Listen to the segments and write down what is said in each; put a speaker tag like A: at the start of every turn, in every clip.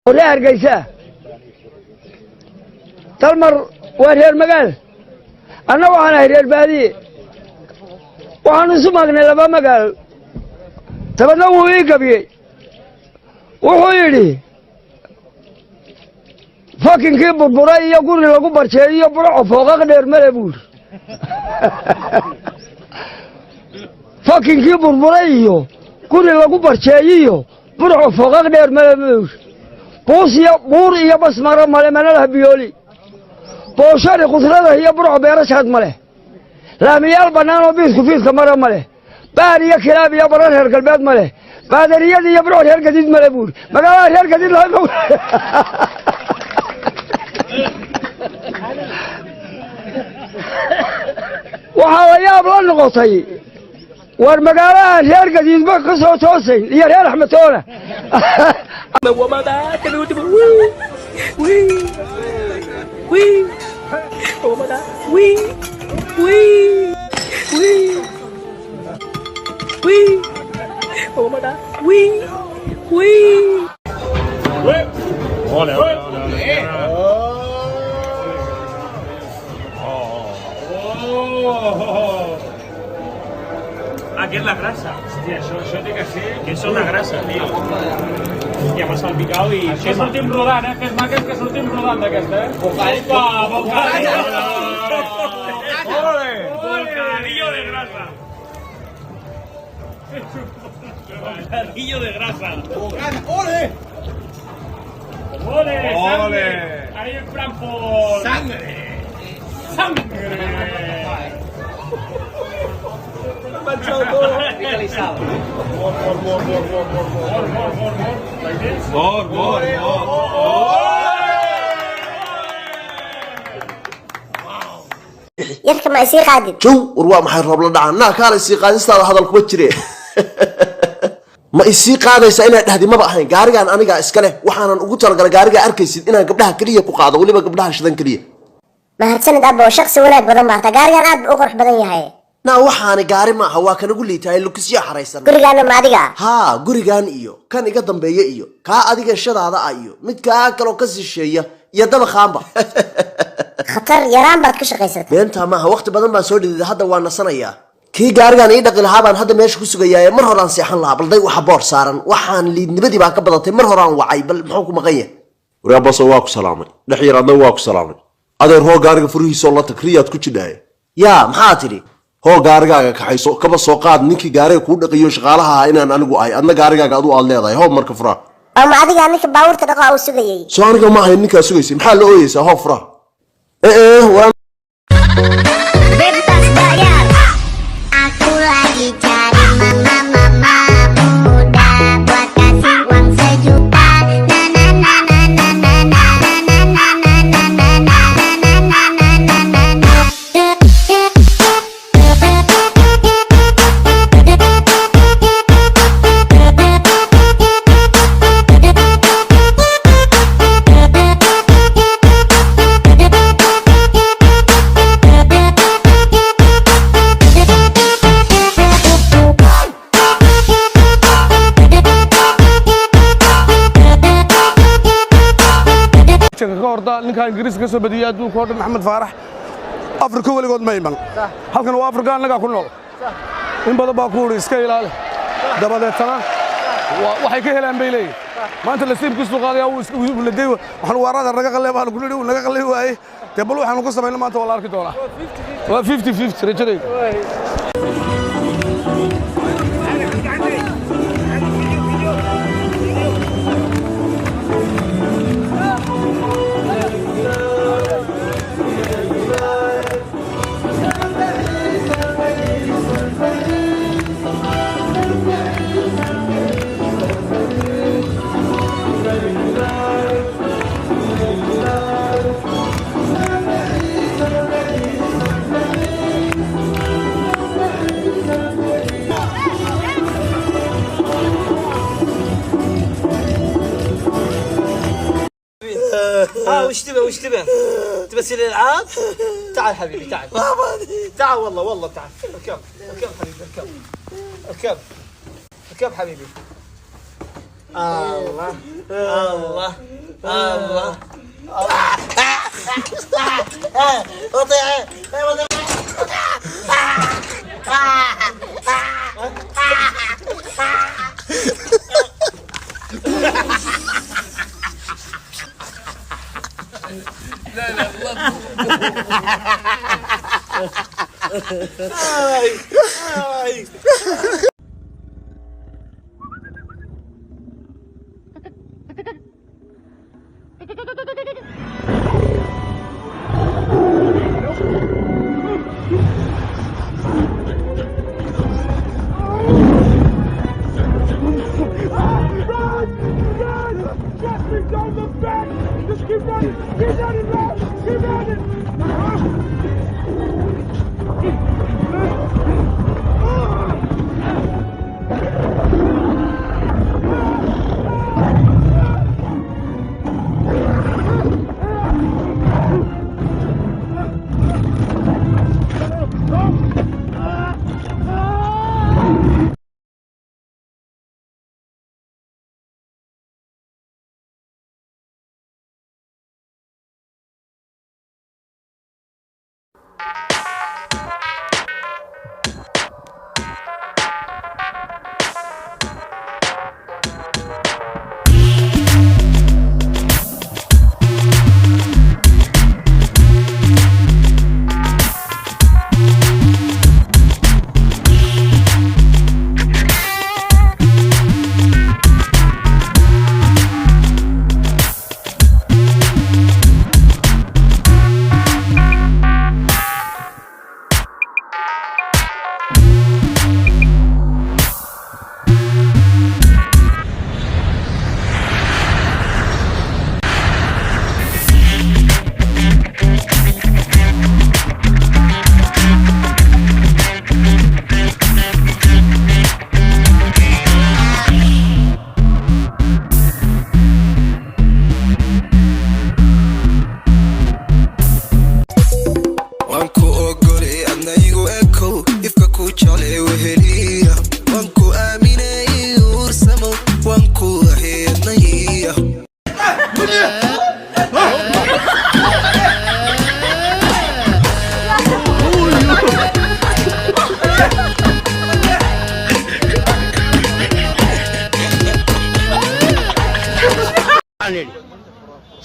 A: وريها هرقيساه تلمر وهرير مقال أنا وحنا هرير بادي وحنا سمعنا لبا مقال تبنوا ويقبي وحيري فاكين كي بربراي يقول لكم برشاي يبرع فوق غير ملبور فاكين كي بربراي يقول لكم برشاي برع فوق غير ملبور بوسيا بوريا بس مرة ماله من له بيولي بوشاري قصرة هي برع بيرش هاد ماله لا ميال بنانو بيس كفيس كمرة ماله باريا كلاب يا برا هرقل بيت ماله بادريا دي يبرع هرقل جديد ماله بور مقال هرقل جديد لا بور وحاوليا بلا نقطي والمقالة هرقل جديد بقصة توسين هي هي رحمة الله
B: وما دا تلو تلو وي وي وما دا وي وي وي وي وما دا وي وي
C: Ole. Ah, que es la grasa. Hòstia, això té que ser... Que és una grassa, tio. Hòstia, m'ha salpicat i... Que sortim rodant, Fes maques que sortim rodant d'aquesta, Opa, bocadillo! Ole! Bocadillo de grasa. Bocadillo de grasa.
D: ¡Ole!
C: ¡Ole!
D: ¡Ole!
C: Ahí en Frankfurt.
D: ¡Sangre!
C: ¡Sangre!
B: Vitalizado.
E: يركب ما يصير قادم
F: شو وروى محي رب لدعنا كان يصير قادم استاذ هذا الكبتشري ما يصير قادم يسألنا هذه ما بقى هين قارجان أنا قاعد إسكاله وحنا نقول ترى قارجان أركيس إنها قبلها كلية قاعدة ولا قبلها شذن كلية
E: ما هتسند أبو شخص ولا بدن بعث قارجان أب أقرح بدن يهاي
F: نا وحنا قاري ما هو كان يقول لي تاي لوكس يا حريصنا
E: قريجان ما دقا
F: ها قريجان إيو كان يقدم بيا إيو كا أديك الشذا هذا إيو متكا كلو كسر الشيء يدم خامبا
E: خطر يرام بعد كش قيسته
F: بينتها ما وقت بدن ما سودي هذا وانا صنايا كي قارجان يدق الهابان هذا ماشي كسجيا مرة ران سيحن لها بل ضي وحبار صارن وحن اللي نبدي بقى كبضتي مرة ران وعي بل محوكم غيه وريابا سواك سلامي دحير أنا واك سلامي هذا هو قارج فريه صلى تكريات كل شيء يا محاتري هو قارجا كحيسو كبا سوقات نيكي قاري كود قيو شغالها إن أنا نقول أي أنا قارجا قادو على هذا هو مركفرا
E: أو ما دقا إنك باور تدقى أو سجيا
F: سؤالك ما هي نيكا سويسي محل أويس هو فرا إيه وأنا
E: bebas bayar aku lagi cari mama muda buat kasih uang sejuta na na na na na na na na na na na na
G: كوردا ninka ingiriis ka soo badiyay adduunka oo dhan Maxamed Faarax Afrika waligood ma iman halkan waa Afrika anaga ku nool in badan baa ku uri iska ilaali dabadeetana waxay ka helaan bay leeyihiin maanta la siibkiisu qaadaya uu la deeyo waxaan waarada naga qaleebaan ku leeyahay naga qaleey waay tabal waxaan ku sameeyay maanta wala arki doona waa 50-50 rajadayda
B: وش تبى تبى تصير الالعاب تعال حبيبي تعال تعال والله تعال اركب حبيبي اركب حبيبي الله الله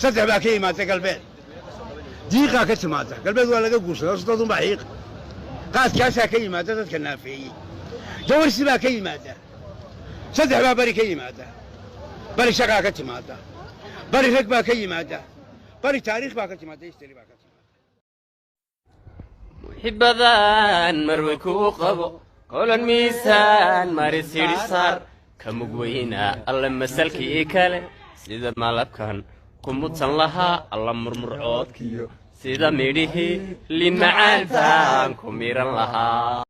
D: saddex baa ka yimaada galbeed diiqaa ka timaada galbeed waa laga guursadaa sodon baa xiiq qaadkaasaa ka yimaada dadka naafeeyey jawarsi baa ka yimaada saddex baa bari ka yimaada bari shaqaa ka timaada bari rag baa ka yimaada bari taariikh baa ka timaada history baa ka timaada
H: muxibadan marwe kuu qabo qolan miisaan mari siidhisaar ka mugweyna alla masalkii kale sida malabkan kumudsan lahaa alla murmurcoodkiyo sida midhihii liin macaan baan ku miran lahaa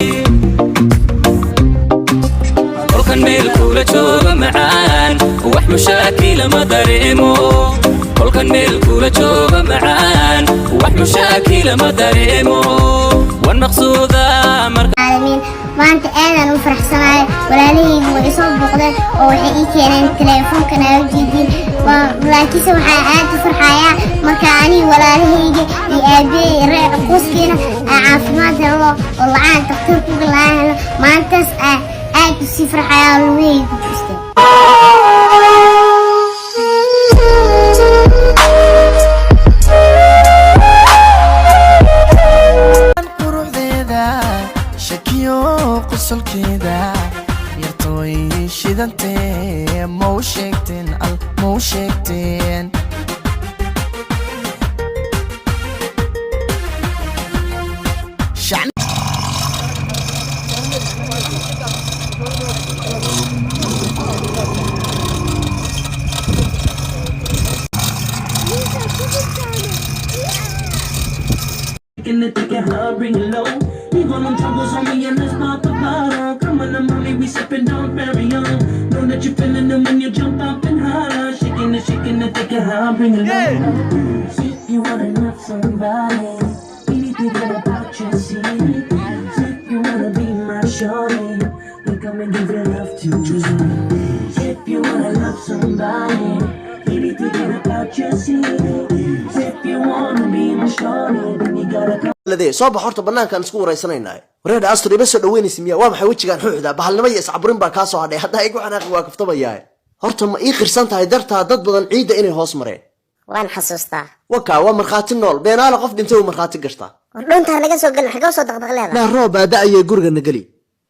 H: kolkan meel kula jooga macaan wax mushaakila ma dareemo kolkan meel kula jooga macaan wax mushaakila ma dareemo wan maqsuuda
E: العالمين maanta aadan u faraxsanahay walaalahaygu way soo booqdeen oo waxay ii keeneen teleefoonkan ay u jeedin laakiinse waxaa aad u farxayaa marka aniga walaalahayga iyo aabbahay reer qoyskeena caafimaad helo oo lacag dhakhtar ku galaahelo maantaas aad u sii farxayaa luweyga ku jirtay
I: qosolkeeda yartooy shidantee mau sheegteen
J: Bring it low. We gon' them troubles on me and let's pop the bottle. Come on, mommy, we sippin' down very young. Know that you feelin' them when you jump up and holler. Shaking it, take it high, bring it low. If you wanna love somebody, anything about you, see. If you wanna be my shorty, then come and give it love to me. If you wanna love somebody, anything about your city. If you wanna be my shorty, then you gotta come.
F: ladee soo bax horta banaankan isku wareysanaynaa wareed astri bas soo dhaweynaysi miya waa maxay wajigan xuuxda bahalnimo iyo iscaburin baa ka soo hadhay hadda igu xanaaqi waa kaftabayaa horta ma ii qirsan tahay dartaa dad badan ciida inay hoos mareen
E: waan xasuustaa
F: waka waa markhaati nool beenaala qof dhintay uu markhaati gashtaa
E: dhunta naga soo galin xagoo soo daqdaqleeda
F: naa roob aada ayay guriga nageli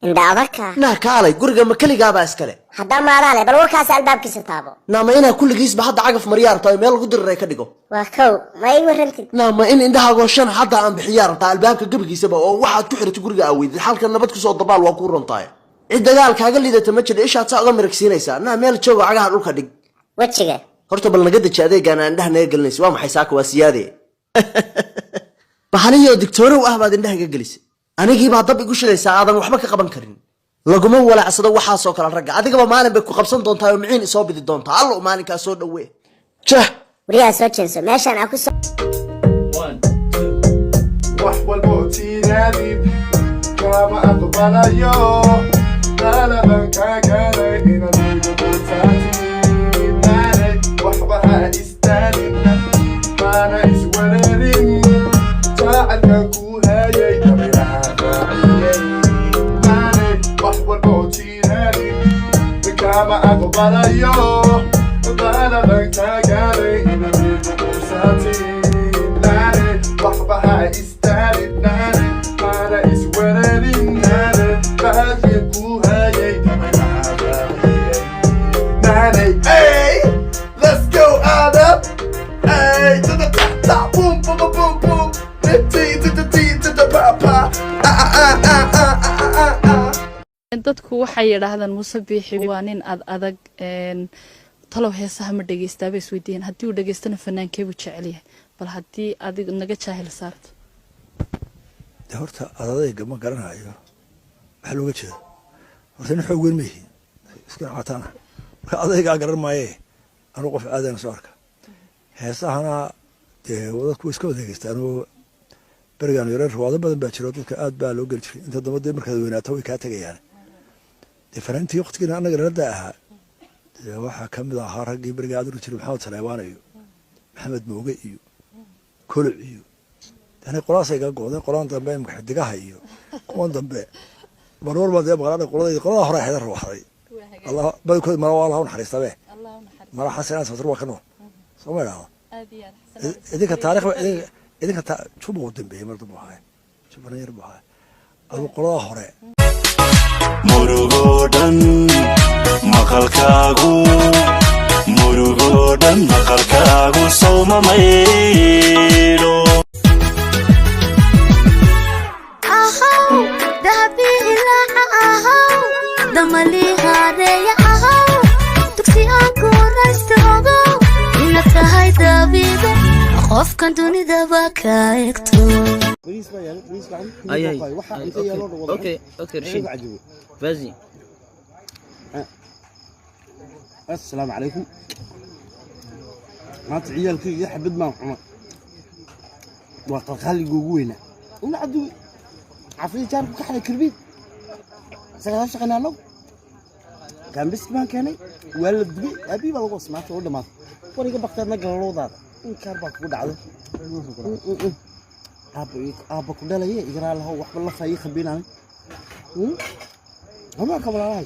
E: indha adarka
F: naa kaalay guriga ma keligaabaa iskale
E: haddaa maadaale bal warkaasi albaabkiisa taabo
F: naama inaa kulligiisba hadda cagaf maryaa rabtaa meel lagu diriray ka dhigo
E: waa kow ma ii warrantid
F: naama in indhahaago shan hadda aan bixiyaa rabtaa albaabka gebigiisaba oo waxaad ku xirtay guriga aaweydid xalka nabad kusoo dabaal waa kuu runtahay cid dagaal kaaga liidata ma jira ishaad saa uga miragsiinaysaa naa meel joogo cagaha dhulka dhig
E: wejiga
F: horta bal naga deji adeegaan aan indhaha naga gelinaysa waa maxay saaka waa siyaade bahalihii oo digtoorow ah baad indhaha ga gelisay anigii baa dab igu shilaysaa aadan waxba ka qaban karin laguma walaacsado waxaasoo kale ragga adigaba maalin bay ku qabsan doontaa oo miciin isoo bidi doontaa allo maalinkaa soo dhawee jah
E: wariyaa soo jeenso meeshaan aan ku soo
K: wax walbo tiinaadid kama aqbalayo qaaladan kaa gaaday inaad igu dhultaatid maanay waxba ha istaagin maana iswareerin jaacalkan kuu hayay dabiraha raaciyey maanay wax walbo tiinaadid kama aqbalayo qaaladan kaa gaaday inaad igu dhultaatid maanay waxba ha istaagin maana iswareerin jaacalkan kuu hayay dabiraha raaciyey maanay hey let's go Adam hey to the top boom boom boom boom the T to the T to the papa
L: dadku waxay yiraahdaan Muuse Biixi waa nin adag talow heesaha ma dhageystaa bay isweydiin haddii uu dhageystana fanaankee buu jecel yahay bal haddii adig naga jaahil saarto
M: horta adadayga ma garanayo waxa looga jeedo horta in xoog weyn ma yihiin iska caataana marka adayga garan maaye anuu qof aadan soo arka heesahana dee dadku iska wadeegeystaan oo berigaan yareer rawaado badan baa jiro dadka aad baa loo geli jiray inta dambe dee markaad weynaato way kaa tegayaan dee fanaantii waqtigiina annaga nalada ahaa dee waxaa ka mid ahaa raggii beriga aad uri jiray maxamed saleebaan iyo maxamed mooge iyo koloc iyo yani qolaasay ga go'deen qolaan dambe imka xidigaha iyo kuwan dambe marwar baa dee maqlaanay qolada hore xidar ruuxday allah badkood mara waa allah u naxariistabe mara xasan asfar waa kanoo soo ma dhaho idinka taariikh idinka jubu dambeeyay mar dambe waxa jubana yar baa adu qolada hore
N: murugodan maqalkaagu sawma maylo
E: qofkan dunida baa ka egto
B: اوكي رشيد فازي
O: السلام عليكم ما تعيالك يا حبد ما عمر وقال جوجوينا ونعدو عفريت جاب كحله كربيت سغاش قنانو كان بس ما كاني ولد بي ابي بلغو سمعت ولا ما وريق بقتنا قلوداد in kaar baa kugu dhacday aabba ku dhalaya igraa lahow waxba la faayay khabinaan ama kabalaay